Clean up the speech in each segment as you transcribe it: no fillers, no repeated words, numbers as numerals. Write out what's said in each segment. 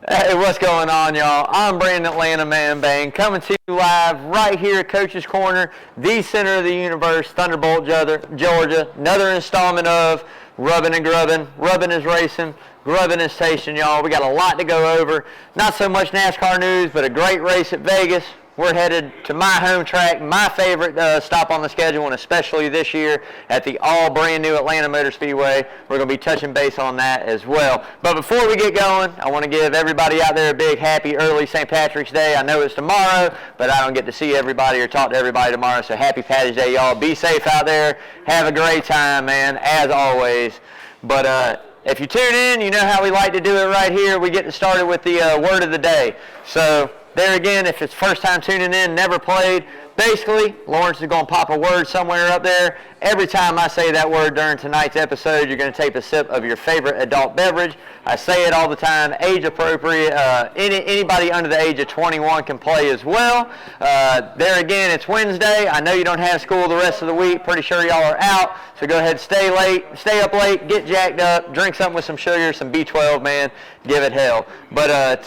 Hey, what's going on, y'all? I'm Brandon Atlanta Man Bang, coming to you live right here at Coach's Corner, the center of the universe, Thunderbolt, Georgia. Another installment of Rubbin' and Grubbin'. Rubbin' is racing, Grubbin' is tasting, y'all. We got a lot to go over. Not so much NASCAR news, but a great race at Vegas. We're headed to my home track, my favorite stop on the schedule, and especially this year at the all brand new Atlanta Motor Speedway. We're going to be touching base on that as well. But before we get going, I want to give everybody out there a big happy early St. Patrick's Day. I know it's tomorrow, but I don't get to see everybody or talk to everybody tomorrow, so happy Patty's Day, y'all. Be safe out there. Have a great time, man, as always. But if you tune in, you know how we like to do it right here. We get started with the word of the day. So there again, if it's first time tuning in, never played, basically, Lawrence is going to pop a word somewhere up there. Every time I say that word during tonight's episode, you're going to take a sip of your favorite adult beverage. I say it all the time, age appropriate. Anybody under the age of 21 can play as well. There again, it's Wednesday. I know you don't have school the rest of the week. Pretty sure y'all are out. So go ahead, stay up late, get jacked up, drink something with some sugar, some B12, man. Give it hell. But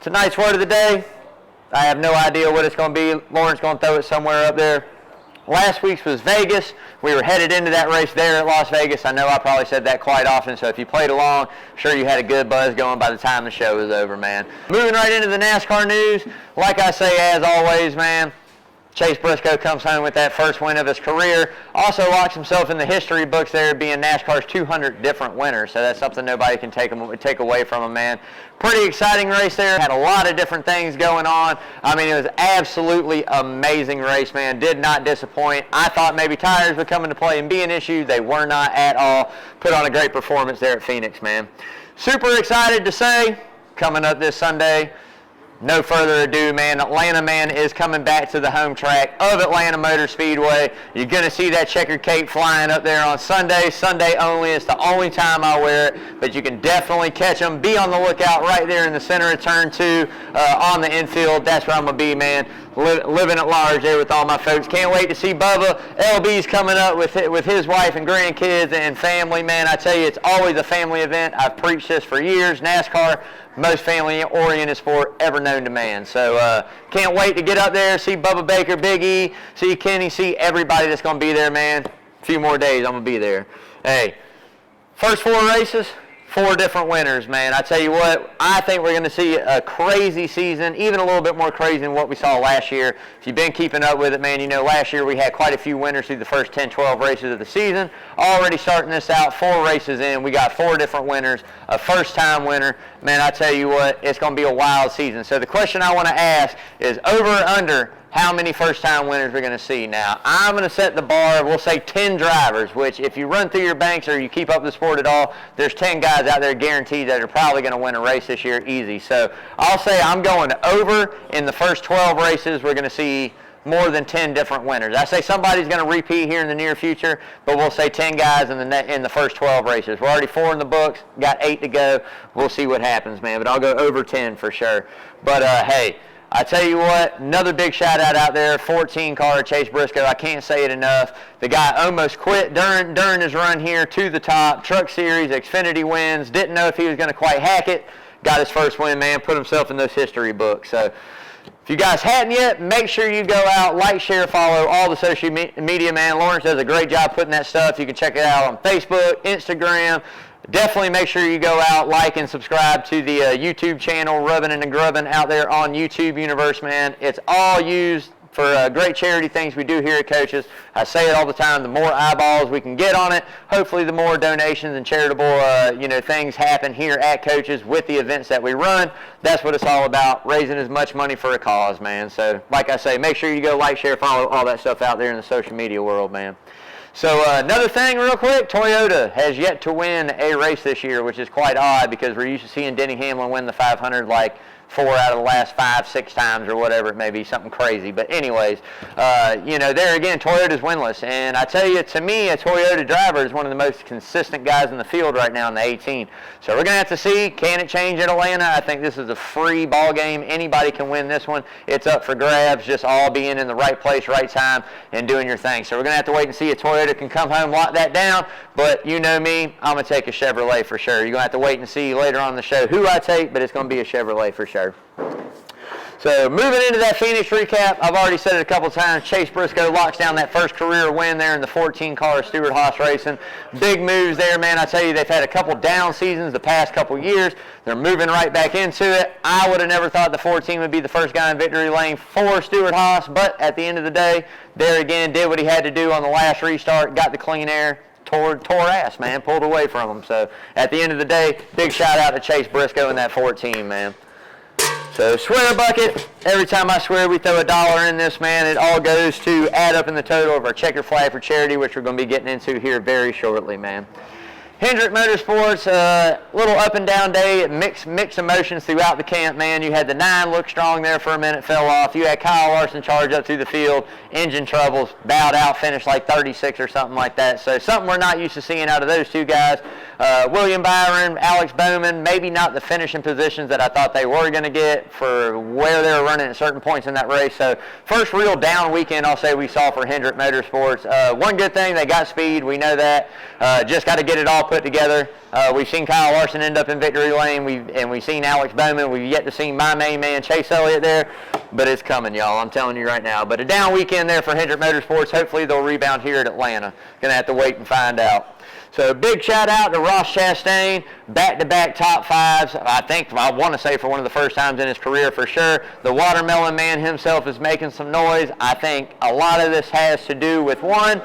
tonight's word of the day, I have no idea what it's going to be. Lauren's going to throw it somewhere up there. Last week's was Vegas. We were headed into that race there at Las Vegas. I know I probably said that quite often, so if you played along, sure you had a good buzz going by the time the show was over, man. Moving right into the NASCAR news, like I say, as always, man, Chase Briscoe comes home with that first win of his career. Also locks himself in the history books there, being NASCAR's 200 different winners. So that's something nobody can take away from him, man. Pretty exciting race there. Had a lot of different things going on. I mean, it was absolutely amazing race, man. Did not disappoint. I thought maybe tires would come into play and be an issue. They were not at all. Put on a great performance there at Phoenix, man. Super excited to say, coming up this Sunday, no further ado, man, Atlanta Man is coming back to the home track of Atlanta Motor Speedway. You're going to see that checkered cape flying up there on Sunday. Sunday only. It's the only time I wear it, but you can definitely catch them. Be on the lookout right there in the center of Turn 2 on the infield. That's where I'm going to be, man. Living at large there with all my folks. Can't wait to see Bubba. LB's coming up with his wife and grandkids and family, man. I tell you, it's always a family event. I've preached this for years. NASCAR, most family-oriented sport ever known to man. So can't wait to get up there, see Bubba Baker, Big E, see Kenny, see everybody that's going to be there, man. A few more days, I'm going to be there. Hey, first 4 races, 4 different winners, man. I tell you what, I think we're going to see a crazy season, even a little bit more crazy than what we saw last year. If you've been keeping up with it, man, you know last year we had quite a few winners through the first 10, 12 races of the season. Already starting this out, 4 races in, we got 4 different winners, a first-time winner. Man, I tell you what, it's going to be a wild season. So the question I want to ask is over or under how many first-time winners we're going to see. Now, I'm going to set the bar, we'll say 10 drivers, which if you run through your banks or you keep up the sport at all, there's 10 guys out there guaranteed that are probably going to win a race this year easy. So I'll say I'm going over in the first 12 races. We're going to see more than 10 different winners. I say somebody's going to repeat here in the near future, but we'll say 10 guys in the first 12 races. We're already 4 in the books, got 8 to go. We'll see what happens, man, but I'll go over 10 for sure. But, hey, I tell you what, another big shout out out there, 14 car Chase Briscoe. I can't say it enough. The guy almost quit during his run here to the top. Truck Series, Xfinity wins. Didn't know if he was going to quite hack it. Got his first win, man. Put himself in those history books. So if you guys hadn't yet, make sure you go out, like, share, follow all the social media, man. Lawrence does a great job putting that stuff. You can check it out on Facebook, Instagram. Definitely make sure you go out, like, and subscribe to the YouTube channel, Rubbin' and Grubbin' out there on YouTube Universe, man. It's all used for great charity things we do here at Coaches. I say it all the time, the more eyeballs we can get on it, hopefully the more donations and charitable things happen here at Coaches with the events that we run. That's what it's all about, raising as much money for a cause, man. So, like I say, make sure you go like, share, follow all that stuff out there in the social media world, man. So another thing real quick, Toyota has yet to win a race this year, which is quite odd because we're used to seeing Denny Hamlin win the 500 like 4 out of the last 5, 6 times or whatever it may be, something crazy. But anyways, there again, Toyota's winless. And I tell you, to me, a Toyota driver is one of the most consistent guys in the field right now in the 18. So we're going to have to see, can it change at Atlanta? I think this is a free ball game. Anybody can win this one. It's up for grabs, just all being in the right place, right time, and doing your thing. So we're going to have to wait and see if Toyota can come home, lock that down. But you know me, I'm going to take a Chevrolet for sure. You're going to have to wait and see later on in the show who I take, but it's going to be a Chevrolet for sure. So moving into that Phoenix recap, I've already said it a couple times, Chase Briscoe locks down that first career win there in the 14-car Stewart-Haas racing. Big moves there, man. I tell you, they've had a couple down seasons the past couple years. They're moving right back into it. I would have never thought the 14 would be the first guy in victory lane for Stewart-Haas, but at the end of the day, there again, did what he had to do on the last restart, got the clean air, tore ass, man, pulled away from him. So at the end of the day, big shout out to Chase Briscoe in that 14, man. So swear bucket, every time I swear we throw $1 in this, man, it all goes to add up in the total of our checkered flag for charity, which we're going to be getting into here very shortly, man. Hendrick Motorsports, little up and down day, mixed emotions throughout the camp, man. You had the 9 look strong there for a minute, fell off. You had Kyle Larson charge up through the field, engine troubles, bowed out, finished like 36 or something like that. So something we're not used to seeing out of those two guys. William Byron, Alex Bowman, maybe not the finishing positions that I thought they were going to get for where they were running at certain points in that race. So first real down weekend, I'll say, we saw for Hendrick Motorsports. One good thing, they got speed. We know that. Just got to get it all put together. We've seen Kyle Larson end up in victory lane, we've seen Alex Bowman. We've yet to see my main man Chase Elliott there, but it's coming, y'all. I'm telling you right now. But a down weekend there for Hendrick Motorsports. Hopefully they'll rebound here at Atlanta. Gonna have to wait and find out. So big shout out to Ross Chastain, back-to-back top 5s. I want to say for one of the first times in his career for sure. The Watermelon Man himself is making some noise. I think a lot of this has to do with, one,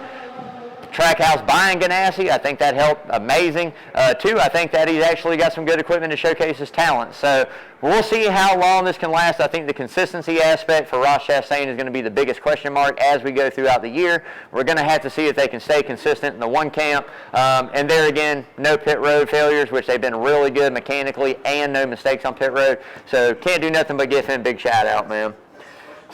Trackhouse buying Ganassi. I think that helped amazing. 2, I think that he's actually got some good equipment to showcase his talent. So we'll see how long this can last. I think the consistency aspect for Ross Chastain is going to be the biggest question mark as we go throughout the year. We're going to have to see if they can stay consistent in the one camp. And there again, no pit road failures, which they've been really good mechanically, and no mistakes on pit road. So can't do nothing but give him a big shout out, man.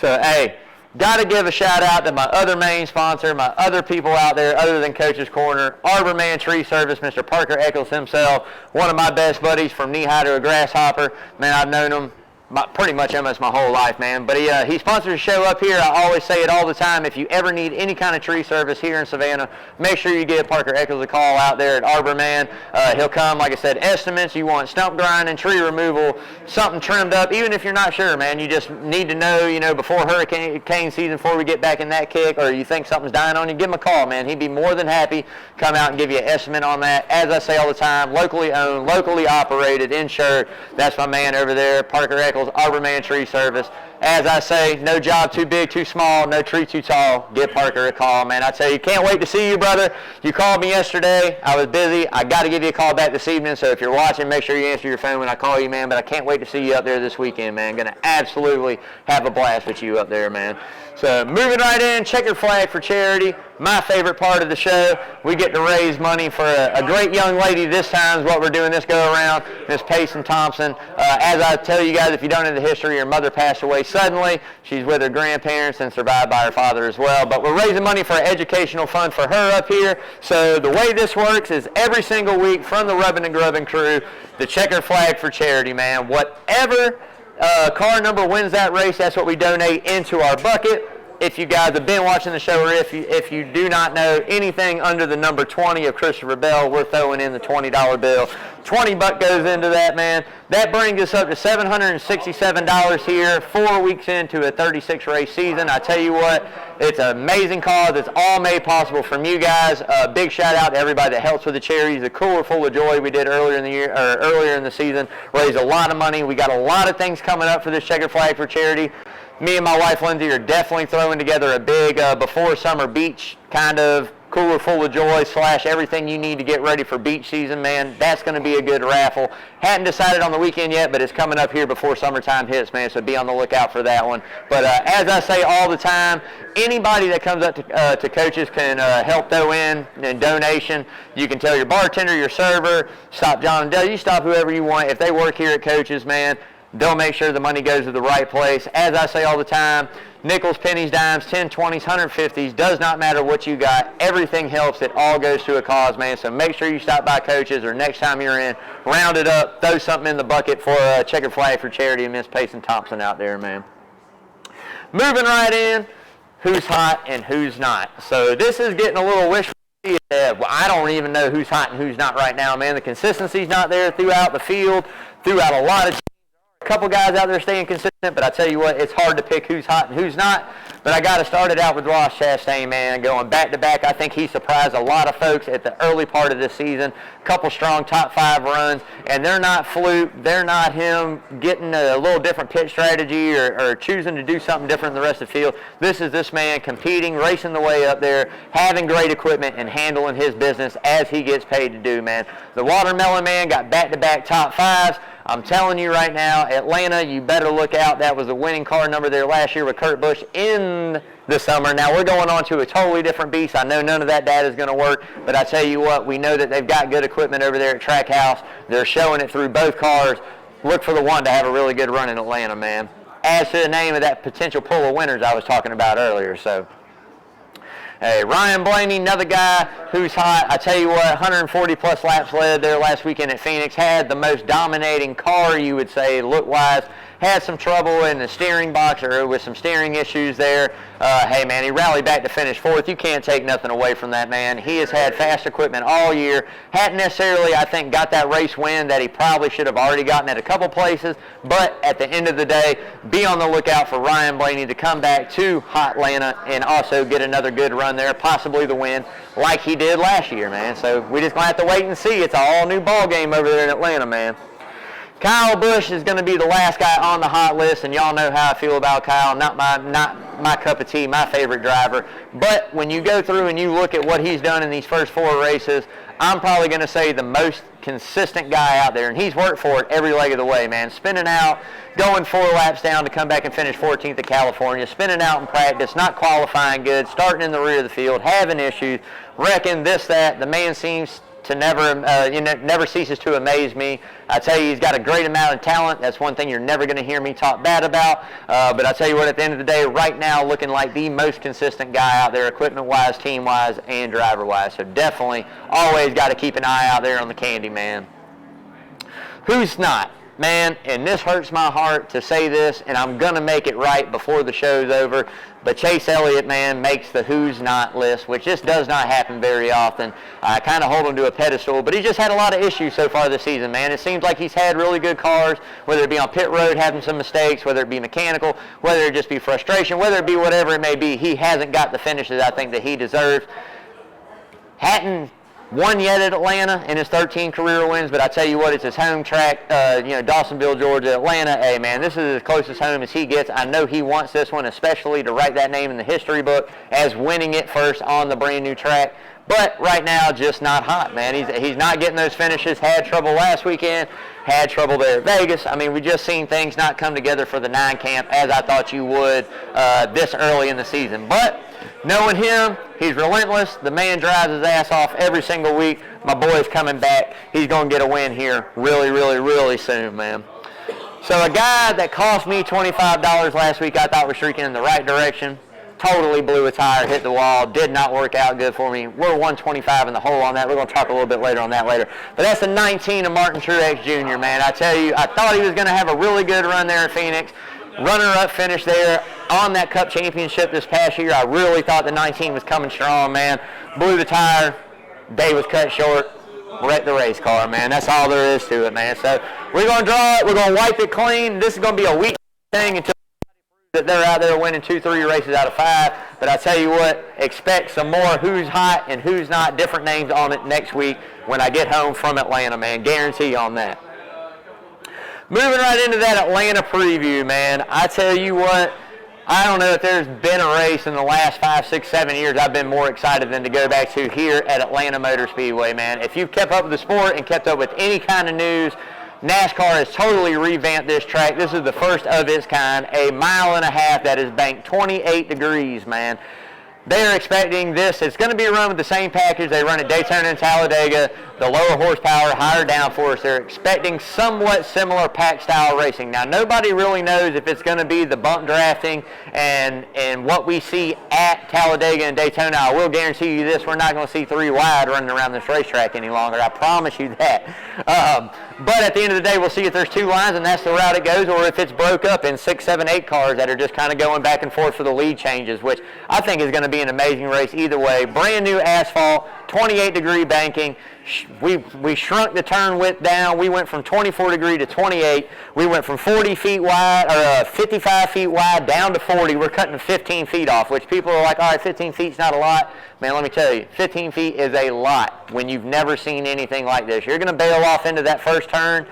So, hey, got to give a shout out to my other main sponsor, my other people out there other than Coach's Corner, Arborman Tree Service, Mr. Parker Eccles himself, one of my best buddies from knee-high to a grasshopper. Man, I've known him pretty much almost my whole life, man. But he sponsors a show up here. I always say it all the time. If you ever need any kind of tree service here in Savannah, make sure you give Parker Eccles a call out there at Arborman. He'll come, like I said, estimates. You want stump grinding, tree removal, something trimmed up. Even if you're not sure, man, you just need to know, before hurricane season, before we get back in that kick, or you think something's dying on you, give him a call, man. He'd be more than happy come out and give you an estimate on that. As I say all the time, locally owned, locally operated, insured. That's my man over there, Parker Eccles, Arborman Tree Service. As I say, no job too big, too small, no tree too tall. Give Parker a call, man. I tell you, can't wait to see you, brother. You called me yesterday. I was busy. I got to give you a call back this evening, so if you're watching, make sure you answer your phone when I call you, man. But I can't wait to see you up there this weekend, man. Going to absolutely have a blast with you up there, man. So moving right in, checkered flag for charity. My favorite part of the show. We get to raise money for a great young lady this time is what we're doing this go around, Miss Payson Thompson. As I tell you guys, if you don't know the history, her mother passed away suddenly. She's with her grandparents and survived by her father as well. But we're raising money for an educational fund for her up here. So the way this works is every single week from the Rubbin' and Grubbin' crew, the checkered flag for charity, man. Whatever car number wins that race, that's what we donate into our bucket. If you guys have been watching the show, or if you do not know anything under the number 20 of Christopher Bell, we're throwing in the $20 bill. $20 goes into that, man. That brings us up to $767 here, 4 weeks into a 36-race season. I tell you what, it's an amazing cause. It's all made possible from you guys. Big shout out to everybody that helps with the charities. The Cooler Full of Joy we did earlier in the year, or earlier in the season, raised a lot of money. We got a lot of things coming up for this checkered flag for charity. Me and my wife Lindsay are definitely throwing together a big before summer beach kind of Cooler Full of Joy / everything you need to get ready for beach season, man. That's going to be a good raffle. Hadn't decided on the weekend yet, but it's coming up here before summertime hits, man, so be on the lookout for that one. But as I say all the time, anybody that comes up to Coaches can help throw in donation. You can tell your bartender, your server, stop John and Dale, you stop whoever you want. If they work here at Coaches, man, They'll make sure the money goes to the right place. As I say all the time, nickels, pennies, dimes, 10, 20s, 150s, does not matter what you got. Everything helps. It all goes to a cause, man. So make sure you stop by Coach's, or next time you're in, round it up, throw something in the bucket for a checkered flag for charity and Miss Payson Thompson out there, man. Moving right in, who's hot and who's not. So this is getting a little wishful. Well, I don't even know who's hot and who's not right now, man. The consistency's not there throughout the field, throughout a lot of teams. A couple guys out there staying consistent, but I tell you what, it's hard to pick who's hot and who's not. But I got to start it out with Ross Chastain, man, going back-to-back. I think he surprised a lot of folks at the early part of this season. A couple strong top 5 runs, and they're not fluke. They're not him getting a little different pit strategy or choosing to do something different than the rest of the field. This is this man competing, racing the way up there, having great equipment, and handling his business as he gets paid to do, man. The Watermelon man got back-to-back top 5s. I'm telling you right now, Atlanta, you better look out. That was a winning car number there last year with Kurt Busch in the summer. Now we're going on to a totally different beast. I know none of that data is going to work, but I tell you what, we know that they've got good equipment over there at Trackhouse. They're showing it through both cars. Look for the one to have a really good run in Atlanta, man. As to the name of that potential pool of winners I was talking about earlier, so. Hey, Ryan Blaney, another guy who's hot. I tell you what, 140-plus laps led there last weekend at Phoenix. Had the most dominating car, you would say, look-wise. Had some trouble in the steering box or with some steering issues there. Hey, man, he rallied back to finish 4th. You can't take nothing away from that, man. He has had fast equipment all year. Hadn't necessarily, I think, got that race win that he probably should have already gotten at a couple places. But at the end of the day, be on the lookout for Ryan Blaney to come back to Hot Atlanta and also get another good run there, possibly the win, like he did last year, man. So we just going to have to wait and see. It's an all-new ball game over there in Atlanta, man. Kyle Busch is going to be the last guy on the hot list, and y'all know how I feel about Kyle. Not my cup of tea, my favorite driver. But when you go through and you look at what he's done in these first 4 races, I'm probably going to say the most consistent guy out there, and he's worked for it every leg of the way, man. Spinning out, going 4 laps down to come back and finish 14th at California, spinning out in practice, not qualifying good, starting in the rear of the field, having issues, wrecking this, that. The man seems to never ceases to amaze me. I tell you, he's got a great amount of talent. That's one thing you're never going to hear me talk bad about. But I tell you what, at the end of the day, right now, looking like the most consistent guy out there, equipment-wise, team-wise, and driver-wise. So definitely, always got to keep an eye out there on the candy, man. Who's not? Man, and this hurts my heart to say this, and I'm going to make it right before the show's over, but Chase Elliott, man, makes the who's not list, which just does not happen very often. I kind of hold him to a pedestal, but he just had a lot of issues so far this season, man. It seems like he's had really good cars, whether it be on pit road, having some mistakes, whether it be mechanical, whether it just be frustration, whether it be whatever it may be. He hasn't got the finishes I think that he deserves. Hadn't won yet at Atlanta in his 13 career wins, but I tell you what, it's his home track, Dawsonville, Georgia, Atlanta. Hey, man, this is as close as home as he gets. I know he wants this one, especially to write that name in the history book as winning it first on the brand new track. But right now, just not hot, man. He's not getting those finishes. Had trouble last weekend. Had trouble there at Vegas. I mean, we just seen things not come together for the 9 camp as I thought you would this early in the season. But knowing him, he's relentless. The man drives his ass off every single week. My boy's coming back. He's going to get a win here really, really, really soon, man. So a guy that cost me $25 last week I thought was streaking in the right direction. Totally blew a tire, hit the wall, did not work out good for me. We're 125 in the hole on that. We're going to talk a little bit later on that later. But that's the 19 of Martin Truex Jr., man. I tell you, I thought he was going to have a really good run there in Phoenix. Runner-up finish there on that Cup championship this past year. I really thought the 19 was coming strong, man. Blew the tire. Day was cut short. Wrecked the race car, man. That's all there is to it, man. So we're going to draw it. We're going to wipe it clean. This is going to be a week thing until that they're out there winning 2-3 races out of 5. But I tell you what, expect some more who's hot and who's not, different names on it next week when I get home from Atlanta, man. Guarantee on that. Moving right into that Atlanta preview, man. I tell you what, I don't know if there's been a race in the last 5, 6, 7 years I've been more excited than to go back to here at Atlanta Motor Speedway, man. If you've kept up with the sport and kept up with any kind of news, NASCAR has totally revamped this track. This is the first of its kind, a 1.5 miles that is banked 28 degrees, man. They're expecting this. It's going to be run with the same package they run at Daytona and Talladega. the lower horsepower, higher downforce. They're expecting somewhat similar pack style racing. Now, nobody really knows if it's going to be the bump drafting and what we see at Talladega and Daytona. I will guarantee you this, we're not going to see 3 wide running around this racetrack any longer. I promise you that. But at the end of the day, we'll see if there's 2 lines and that's the route it goes, or if it's broke up in 6, 7, 8 cars that are just kind of going back and forth for the lead changes, which I think is going to be an amazing race either way. Brand new asphalt, 28-degree banking. We shrunk the turn width down. We went from 24 degree to 28. We went from 40 feet wide, or 55 feet wide down to 40. We're cutting 15 feet off, which people are like, all right, 15 feet's not a lot. Man, let me tell you, 15 feet is a lot when you've never seen anything like this. You're going to bail off into that first turn,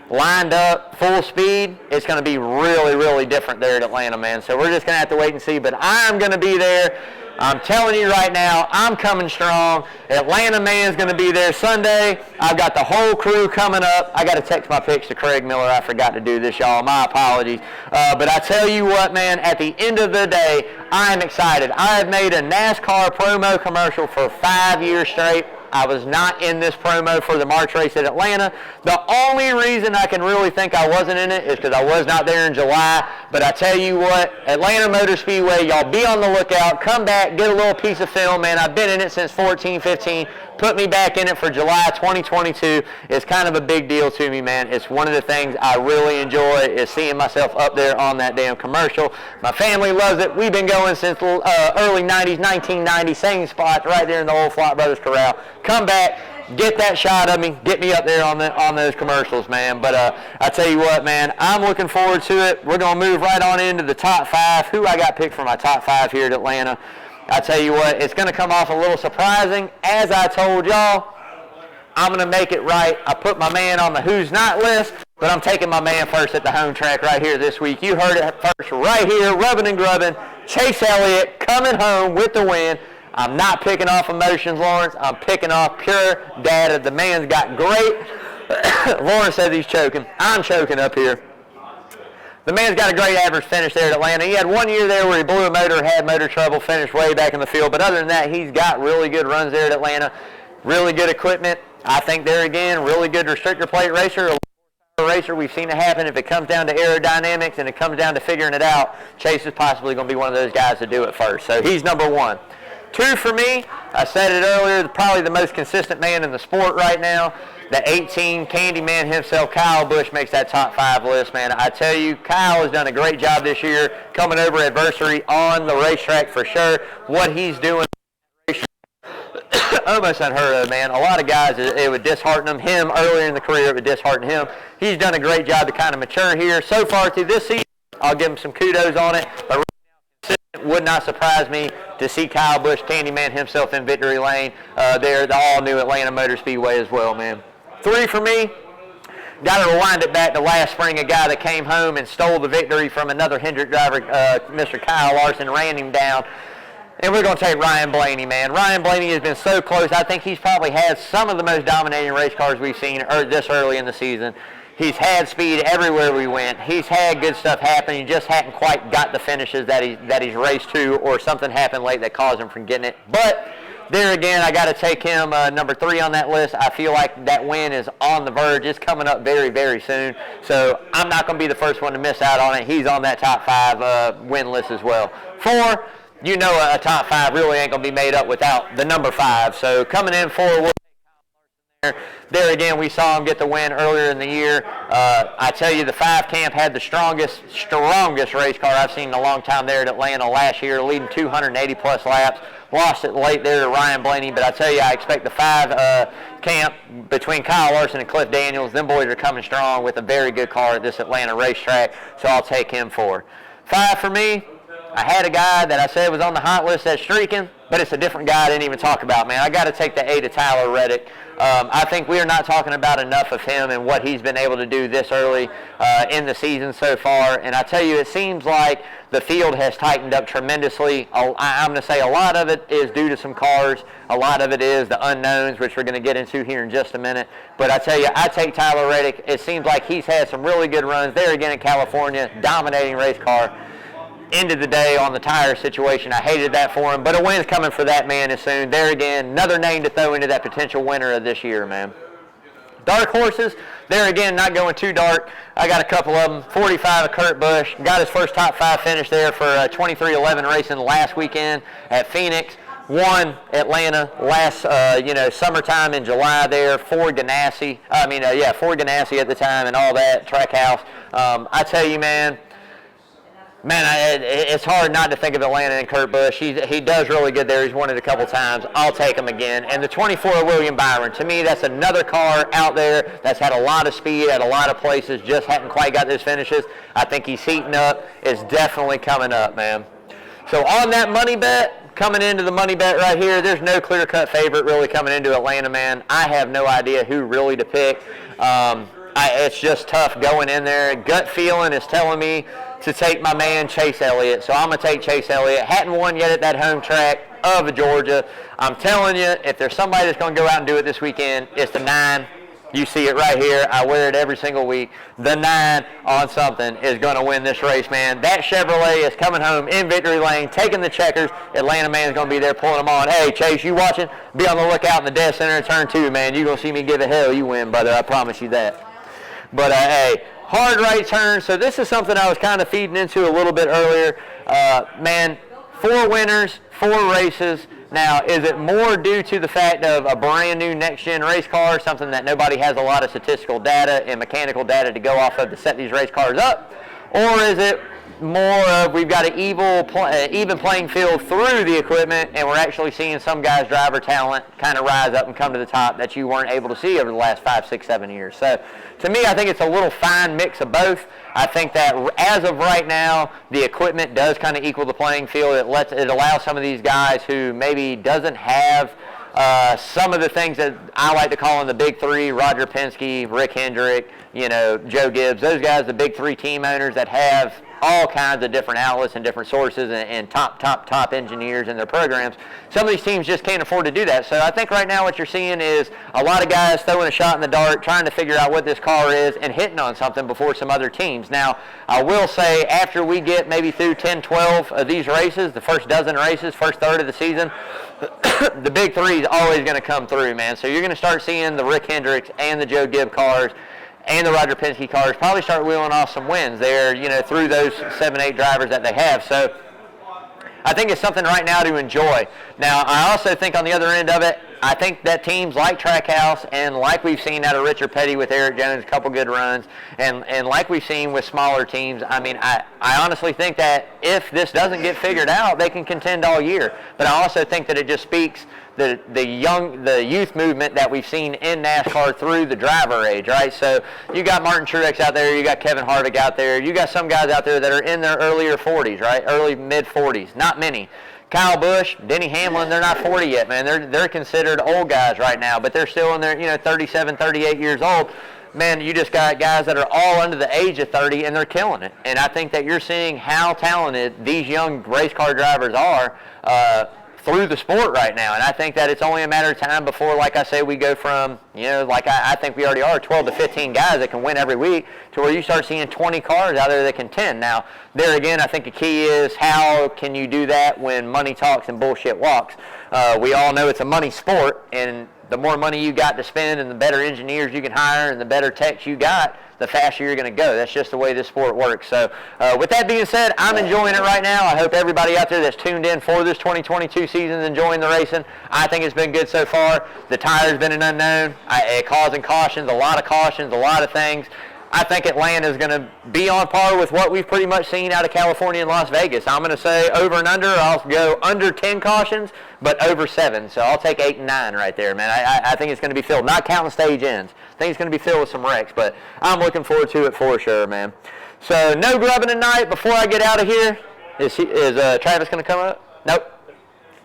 lined up, full speed. It's going to be really, really different there at Atlanta, man. So we're just going to have to wait and see. But I'm going to be there. I'm telling you right now, I'm coming strong. Atlanta man's going to be there Sunday. I've got the whole crew coming up. I got to text my pics to Craig Miller. I forgot to do this, y'all. My apologies. But I tell you what, man, at the end of the day, I'm excited. I have made a NASCAR promo commercial for 5 years straight. I was not in this promo for the March race at Atlanta. The only reason I can really think I wasn't in it is because I was not there in July. But I tell you what, Atlanta Motor Speedway, y'all be on the lookout. Come back, get a little piece of film, man. I've been in it since 14, 15. Put me back in it for July 2022. It's kind of a big deal to me, man. It's one of the things I really enjoy is seeing myself up there on that damn commercial. My family loves it. We've been going since early 90s, 1990, same spots right there in the old Flott Brothers Corral. Come back, get that shot of me, get me up there on those commercials, man. But I tell you what, man, I'm looking forward to it. We're going to move right on into the top 5. Who I got picked for my top 5 here at Atlanta. I tell you what, it's going to come off a little surprising. As I told y'all, I'm going to make it right. I put my man on the who's not list, but I'm taking my man first at the home track right here this week. You heard it first right here, rubbing and grubbing. Chase Elliott coming home with the win. I'm not picking off emotions, Lawrence. I'm picking off pure data. The man's got great. Lawrence says he's choking. I'm choking up here. The man's got a great average finish there at Atlanta. He had 1 year there where he blew a motor, had motor trouble, finished way back in the field. But other than that, he's got really good runs there at Atlanta. Really good equipment. I think there again, really good restrictor plate racer. A racer, we've seen it happen. If it comes down to aerodynamics and it comes down to figuring it out, Chase is possibly going to be one of those guys to do it first. So he's number 1. 2 for me, I said it earlier, probably the most consistent man in the sport right now. The 18 Candyman himself, Kyle Busch, makes that top 5 list, man. I tell you, Kyle has done a great job this year, coming over adversity on the racetrack for sure. What he's doing, almost unheard of, man. A lot of guys, it would dishearten them. Him, earlier in the career, it would dishearten him. He's done a great job to kind of mature here. So far through this season, I'll give him some kudos on it. But it would not surprise me to see Kyle Busch, Candyman himself, in victory lane there, the all-new Atlanta Motor Speedway as well, man. 3 for me. Got to rewind it back to last spring, a guy that came home and stole the victory from another Hendrick driver, Mr. Kyle Larson, ran him down. And we're going to take Ryan Blaney, man. Ryan Blaney has been so close. I think he's probably had some of the most dominating race cars we've seen this early in the season. He's had speed everywhere we went. He's had good stuff happen. He just hadn't quite got the finishes that he's raced to, or something happened late that caused him from getting it. But there again, I got to take him number 3 on that list. I feel like that win is on the verge. It's coming up very, very soon. So I'm not going to be the first one to miss out on it. He's on that top 5 win list as well. 4, you know a top 5 really ain't going to be made up without the number 5. So coming in 4, there again, we saw him get the win earlier in the year. I tell you, the 5 camp had the strongest race car I've seen in a long time there at Atlanta last year, leading 280-plus laps. Lost it late there to Ryan Blaney, but I tell you, I expect the 5 camp between Kyle Larson and Cliff Daniels. Them boys are coming strong with a very good car at this Atlanta racetrack, so I'll take him 4. 5 for me. I had a guy that I said was on the hot list that's streaking, but it's a different guy I didn't even talk about, man. I got to take the 8 of Tyler Reddick. I think we are not talking about enough of him and what he's been able to do this early in the season so far. And I tell you, it seems like the field has tightened up tremendously. I'm going to say a lot of it is due to some cars. A lot of it is the unknowns, which we're going to get into here in just a minute. But I tell you, I take Tyler Reddick. It seems like he's had some really good runs there again in California, dominating race car. ended the day on the tire situation. I hated that for him, but a win's coming for that man as soon. There again, another name to throw into that potential winner of this year, man. Dark horses, there again, not going too dark. I got a couple of them. 45 of Kurt Busch. Got his first top 5 finish there for 23-11 racing last weekend at Phoenix. Won Atlanta last, summertime in July there. Ford Ganassi at the time and all that, Trackhouse. I tell you, man, it's hard not to think of Atlanta and Kurt Busch. He does really good there. He's won it a couple times. I'll take him again. And the 24 William Byron, to me, that's another car out there that's had a lot of speed at a lot of places, just hadn't quite got those finishes. I think he's heating up. It's definitely coming up, man. So on that money bet, coming into the money bet right here, there's no clear-cut favorite really coming into Atlanta, man. I have no idea who really to pick. It's just tough going in there. Gut feeling is telling me to take my man Chase Elliott. So I'm going to take Chase Elliott. Hadn't won yet at that home track of Georgia. I'm telling you, if there's somebody that's going to go out and do it this weekend, it's the 9. You see it right here. I wear it every single week. The 9 on something is going to win this race, man. That Chevrolet is coming home in victory lane, taking the checkers. Atlanta man's going to be there pulling them on. Hey, Chase, you watching? Be on the lookout in the dead center of turn 2, man. You're going to see me give it hell. You win, brother. I promise you that. But, hey, hard right turn. So this is something I was kind of feeding into a little bit earlier. Man, 4 winners, 4 races. Now, is it more due to the fact of a brand new next-gen race car, something that nobody has a lot of statistical data and mechanical data to go off of to set these race cars up? Or is it more of we've got an even playing field through the equipment, and we're actually seeing some guys' driver talent kind of rise up and come to the top that you weren't able to see over the last 5, 6, 7 years? So to me, I think it's a little fine mix of both. I think that as of right now, the equipment does kind of equal the playing field. It allows some of these guys who maybe doesn't have some of the things that I like to call in the big 3, Roger Penske, Rick Hendrick, Joe Gibbs, those guys, the big 3 team owners that have all kinds of different outlets and different sources and top engineers in their programs. Some of these teams just can't afford to do that. So I think right now what you're seeing is a lot of guys throwing a shot in the dark, trying to figure out what this car is and hitting on something before some other teams. Now, I will say after we get maybe through 10, 12 of these races, the first dozen races, first third of the season, the big 3 is always going to come through, man. So you're going to start seeing the Rick Hendricks and the Joe Gibbs cars and the Roger Penske cars probably start wheeling off some wins there, through those 7, 8 drivers that they have. So I think it's something right now to enjoy. Now, I also think on the other end of it, I think that teams like Trackhouse and like we've seen out of Richard Petty with Eric Jones, a couple good runs, and like we've seen with smaller teams, I honestly think that if this doesn't get figured out, they can contend all year. But I also think that it just speaks the youth movement that we've seen in NASCAR through the driver age, right? So you got Martin Truex out there, you got Kevin Harvick out there, you got some guys out there that are in their earlier 40s, right? Early, mid-40s, not many. Kyle Busch, Denny Hamlin, they're not 40 yet, man. They're considered old guys right now, but they're still in their, 37, 38 years old. Man, you just got guys that are all under the age of 30, and they're killing it. And I think that you're seeing how talented these young race car drivers are through the sport right now. And I think that it's only a matter of time before, like I say, we go from, I think we already are, 12 to 15 guys that can win every week to where you start seeing 20 cars out there that can contend. Now, there again, I think the key is how can you do that when money talks and bullshit walks? We all know it's a money sport, and the more money you got to spend and the better engineers you can hire and the better techs you got, the faster you're going to go. That's just the way this sport works. So with that being said, I'm enjoying it right now. I hope everybody out there that's tuned in for this 2022 season is enjoying the racing. I think it's been good so far. The tire's been an unknown, causing cautions, a lot of things. I think Atlanta is going to be on par with what we've pretty much seen out of California and Las Vegas. I'm going to say over and under. I'll go under 10 cautions, but over 7. So I'll take 8 and 9 right there, man. I think it's going to be filled, not counting stage ends. I think it's going to be filled with some wrecks, but I'm looking forward to it for sure, man. So no grubbing tonight. Before I get out of here, is Travis going to come up? Nope.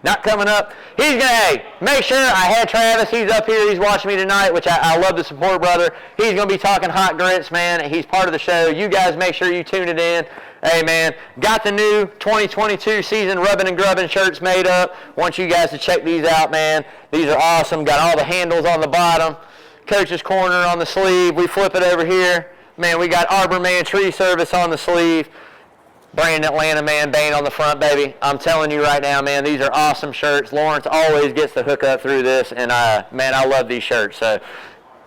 Not coming up. He's going to, make sure I had Travis. He's up here. He's watching me tonight, which I love to support, brother. He's going to be talking hot grits, man. He's part of the show. You guys make sure you tune it in. Hey, man, got the new 2022 season rubbing and grubbing shirts made up. Want you guys to check these out, man. These are awesome. Got all the handles on the bottom. Coach's Corner on the sleeve. We flip it over here. Man, we got Arbor Man Tree Service on the sleeve. Brand Atlanta Man Bane on the front, baby. I'm telling you right now, man, these are awesome shirts. Lawrence always gets the hookup through this, and man, I love these shirts. So,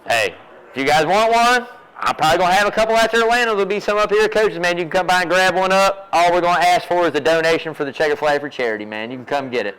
hey, if you guys want one, I'm probably going to have a couple out to Atlanta. There'll be some up here at Coaches, man. You can come by and grab one up. All we're going to ask for is a donation for the Checkered Flag for Charity, man. You can come get it.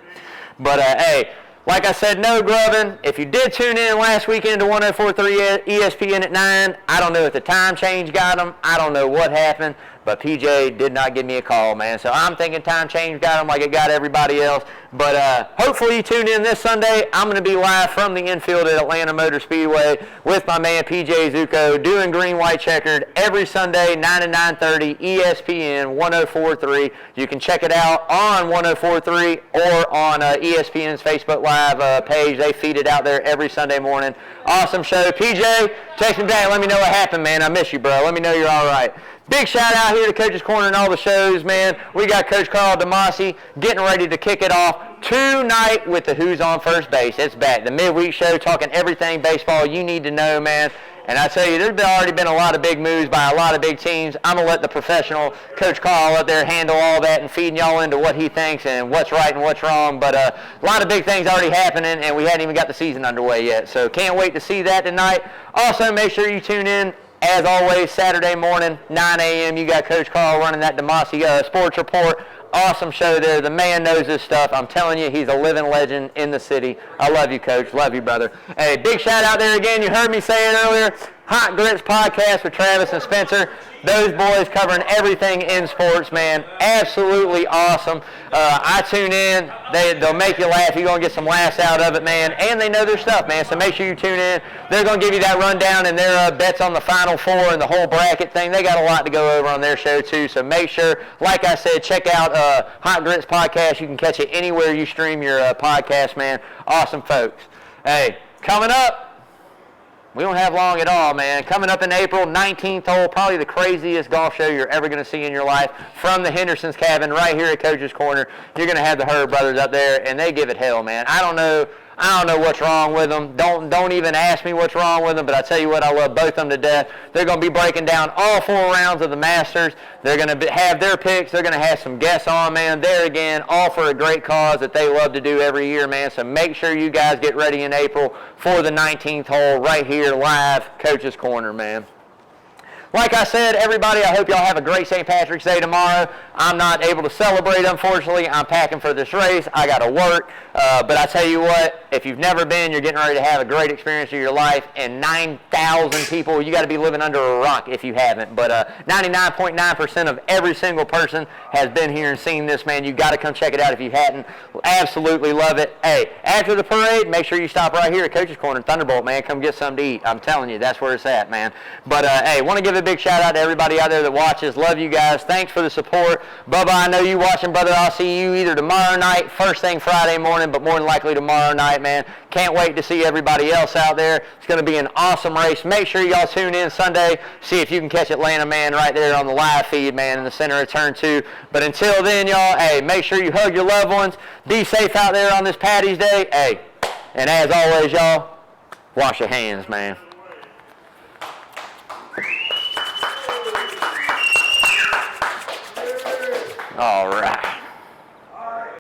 But, hey, like I said, no grubbing. If you did tune in last weekend to 104.3 ESPN at 9, I don't know if the time change got them. I don't know what happened. But PJ did not give me a call, man. So I'm thinking time change got him like it got everybody else. But hopefully you tune in this Sunday. I'm going to be live from the infield at Atlanta Motor Speedway with my man PJ Zuko doing green, white, checkered every Sunday, 9 to 9:30, ESPN 104.3. You can check it out on 104.3 or on ESPN's Facebook Live page. They feed it out there every Sunday morning. Awesome show. PJ, text me back. Let me know what happened, man. I miss you, bro. Let me know you're all right. Big shout out here to Coach's Corner and all the shows, man. We got Coach Carl DeMasi getting ready to kick it off tonight with the Who's on First Base. It's back. The midweek show talking everything baseball you need to know, man. And I tell you, there's already been a lot of big moves by a lot of big teams. I'm going to let the professional Coach Carl up there handle all that and feeding y'all into what he thinks and what's right and what's wrong. But a lot of big things already happening, and we hadn't even got the season underway yet. So can't wait to see that tonight. Also, make sure you tune in. As always, Saturday morning, 9 a.m., you got Coach Carl running that DeMasi Sports Report. Awesome show there. The man knows his stuff. I'm telling you, he's a living legend in the city. I love you, Coach. Love you, brother. Hey, big shout out there again. You heard me say it earlier. Hot Grits Podcast with Travis and Spencer. Those boys covering everything in sports, man. Absolutely awesome. I tune in. They'll make you laugh. You're going to get some laughs out of it, man. And they know their stuff, man. So make sure you tune in. They're going to give you that rundown and their bets on the Final Four and the whole bracket thing. They got a lot to go over on their show, too. So make sure, like I said, check out Hot Grits Podcast. You can catch it anywhere you stream your podcast, man. Awesome folks. Hey, coming up. We don't have long at all, man. Coming up in April, 19th hole, probably the craziest golf show you're ever going to see in your life from the Henderson's cabin right here at Coach's Corner. You're going to have the Herb brothers up there, and they give it hell, man. I don't know what's wrong with them. Don't even ask me what's wrong with them, but I tell you what, I love both of them to death. They're going to be breaking down all 4 rounds of the Masters. They're going to have their picks. They're going to have some guests on, man. There again, all for a great cause that they love to do every year, man. So make sure you guys get ready in April for the 19th hole right here live, Coach's Corner, man. Like I said, everybody, I hope y'all have a great St. Patrick's Day tomorrow. I'm not able to celebrate, unfortunately. I'm packing for this race. I got to work. But I tell you what, if you've never been, you're getting ready to have a great experience of your life. And 9,000 people, you got to be living under a rock if you haven't. But 99.9% of every single person has been here and seen this, man. You got to come check it out if you hadn't. Absolutely love it. Hey, after the parade, make sure you stop right here at Coach's Corner, Thunderbolt, man. Come get something to eat. I'm telling you, that's where it's at, man. But, hey, want to give a big shout out to everybody out there that watches. Love you guys. Thanks for the support. Bubba, I know you watching, brother. I'll see you either tomorrow night, first thing Friday morning, but more than likely tomorrow night, man. Can't wait to see everybody else out there. It's going to be an awesome race. Make sure y'all tune in Sunday. See if you can catch Atlanta Man right there on the live feed, man, in the center of turn 2. But until then, y'all, hey, make sure you hug your loved ones. Be safe out there on this Patty's Day. Hey, and as always, y'all, wash your hands, man. All right.